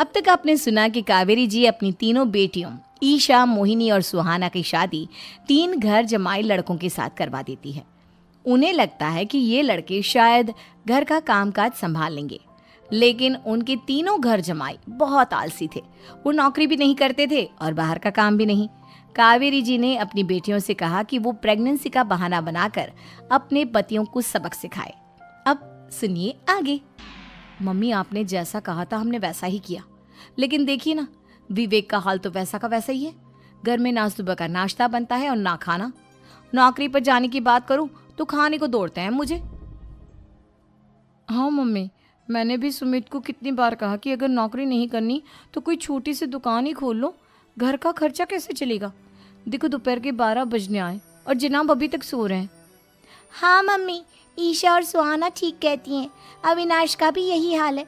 अब तक आपने सुना कि कावेरी जी अपनी तीनों बेटियों ईशा, मोहिनी और सुहाना की शादी 3 घर जमाई लड़कों के साथ करवा देती है। उन्हें लगता है कि ये लड़के शायद घर का कामकाज संभाल लेंगे, लेकिन उनके तीनों घर जमाई बहुत आलसी थे। वो नौकरी भी नहीं करते थे और बाहर का काम भी नहीं। कावेरी जी ने अपनी बेटियों से कहा कि वो प्रेगनेंसी का बहाना बनाकर अपने पतियों को सबक सिखाए। अब सुनिए आगे। मम्मी, आपने जैसा कहा था हमने वैसा ही किया, लेकिन देखिए ना, विवेक का हाल तो वैसा का वैसा ही है। घर में ना सुबह का नाश्ता बनता है और ना खाना। नौकरी पर जाने की बात करूं तो खाने को दौड़ते हैं मुझे। हाँ मम्मी, मैंने भी सुमित को कितनी बार कहा कि अगर नौकरी नहीं करनी तो कोई छोटी सी दुकान ही खोल लो। घर का खर्चा कैसे चलेगा? देखो दोपहर के 12 बजने आए और जनाब अभी तक सो रहे हैं। हाँ मम्मी, ईशा और सुहाना ठीक कहती हैं। अविनाश का भी यही हाल है।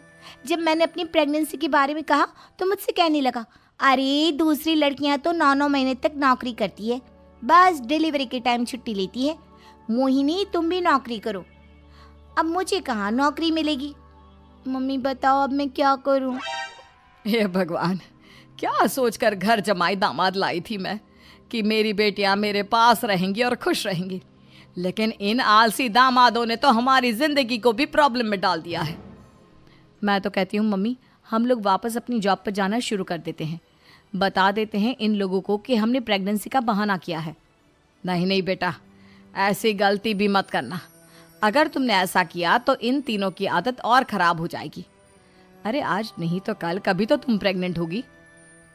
जब मैंने अपनी प्रेगनेंसी के बारे में कहा तो मुझसे कहने लगा, अरे दूसरी लड़कियां तो 9-9 महीने तक नौकरी करती है, बस डिलीवरी के टाइम छुट्टी लेती है। मोहिनी, तुम भी नौकरी करो। अब मुझे कहाँ नौकरी मिलेगी? मम्मी बताओ अब मैं क्या करूं? हे भगवान, क्या सोचकर घर जमाई दामाद लाई थी मैं कि मेरी बेटियां मेरे पास रहेंगी और खुश रहेंगी, लेकिन इन आलसी दामादों ने तो हमारी जिंदगी को भी प्रॉब्लम में डाल दिया है। मैं तो कहती हूँ मम्मी, हम लोग वापस अपनी जॉब पर जाना शुरू कर देते हैं। बता देते हैं इन लोगों को कि हमने प्रेगनेंसी का बहाना किया है। नहीं नहीं बेटा, ऐसी गलती भी मत करना। अगर तुमने ऐसा किया तो इन तीनों की आदत और ख़राब हो जाएगी। अरे आज नहीं तो कल कभी तो तुम प्रेग्नेंट होगी,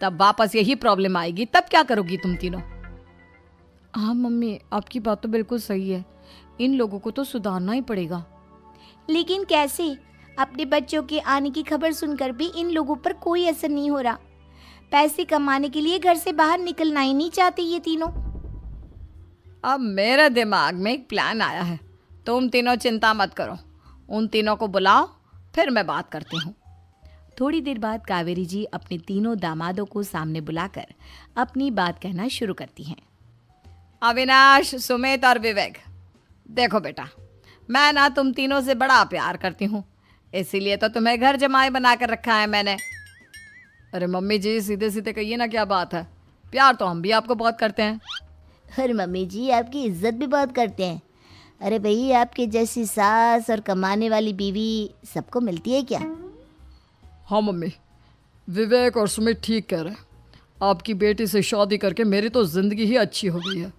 तब वापस यही प्रॉब्लम आएगी। तब क्या करोगी तुम तीनों? हाँ मम्मी, आपकी बात तो बिल्कुल सही है। इन लोगों को तो सुधारना ही पड़ेगा। लेकिन कैसे? अपने बच्चों के आने की खबर सुनकर भी इन लोगों पर कोई असर नहीं हो रहा। पैसे कमाने के लिए घर से बाहर निकलना ही नहीं चाहते ये तीनों। अब मेरे दिमाग में एक प्लान आया है। तुम तीनों चिंता मत करो, उन तीनों को बुलाओ, फिर मैं बात करती हूँ। थोड़ी देर बाद कावेरी जी अपने तीनों दामादों को सामने बुलाकर अपनी बात कहना शुरू करती हैं। अविनाश, सुमित और विवेक, देखो बेटा, मैं ना तुम तीनों से बड़ा प्यार करती हूँ, इसीलिए तो तुम्हें घर जमाई बना कर रखा है मैंने। अरे मम्मी जी, सीधे सीधे कहिए ना, क्या बात है? प्यार तो हम भी आपको बहुत करते हैं। अरे मम्मी जी, आपकी इज्जत भी बहुत करते हैं। अरे भाई, आपके जैसी सास और कमाने वाली बीवी सबको मिलती है क्या? हाँ मम्मी, विवेक और सुमित ठीक कह रहे हैं। आपकी बेटी से शादी करके मेरी तो ज़िंदगी ही अच्छी हो गई है।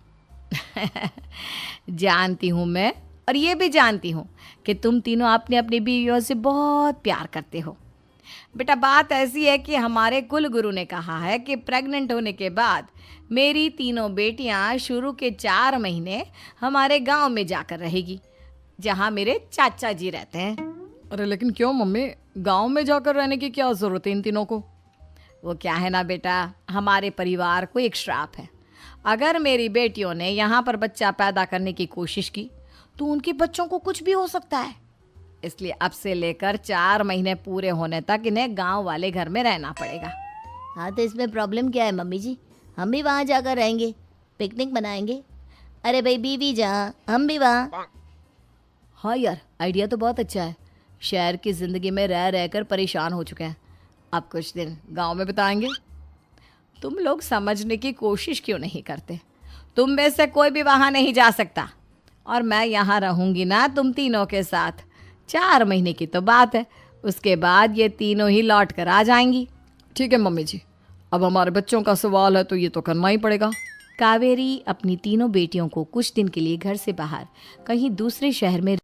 जानती हूँ मैं, और ये भी जानती हूँ कि तुम तीनों अपने अपनी बीवियों से बहुत प्यार करते हो। बेटा, बात ऐसी है कि हमारे कुल गुरु ने कहा है कि प्रेग्नेंट होने के बाद मेरी तीनों बेटियां शुरू के 4 महीने हमारे गांव में जाकर रहेगी, जहां मेरे चाचा जी रहते हैं। अरे लेकिन क्यों मम्मी, गांव में जाकर रहने की क्या ज़रूरत है इन तीनों को? वो क्या है ना बेटा, हमारे परिवार को एक श्राप है। अगर मेरी बेटियों ने यहाँ पर बच्चा पैदा करने की कोशिश की तो उनके बच्चों को कुछ भी हो सकता है। इसलिए अब से लेकर 4 महीने पूरे होने तक इन्हें गांव वाले घर में रहना पड़ेगा। हाँ तो इसमें प्रॉब्लम क्या है मम्मी जी? हम भी वहाँ जाकर रहेंगे, पिकनिक बनाएंगे। अरे भाई, बीवी जहाँ हम भी वहाँ। हाँ यार, आइडिया तो बहुत अच्छा है। शहर की ज़िंदगी में रह रहकर परेशान हो चुके हैं, अब कुछ दिन गांव में बिताएंगे। तुम लोग समझने की कोशिश क्यों नहीं करते? तुम में से कोई भी वहाँ नहीं जा सकता, और मैं यहाँ रहूँगी ना तुम तीनों के साथ। 4 महीने की तो बात है, उसके बाद ये तीनों ही लौट कर आ जाएंगी। ठीक है मम्मी जी, अब हमारे बच्चों का सवाल है तो ये तो करना ही पड़ेगा। कावेरी अपनी तीनों बेटियों को कुछ दिन के लिए घर से बाहर कहीं दूसरे शहर में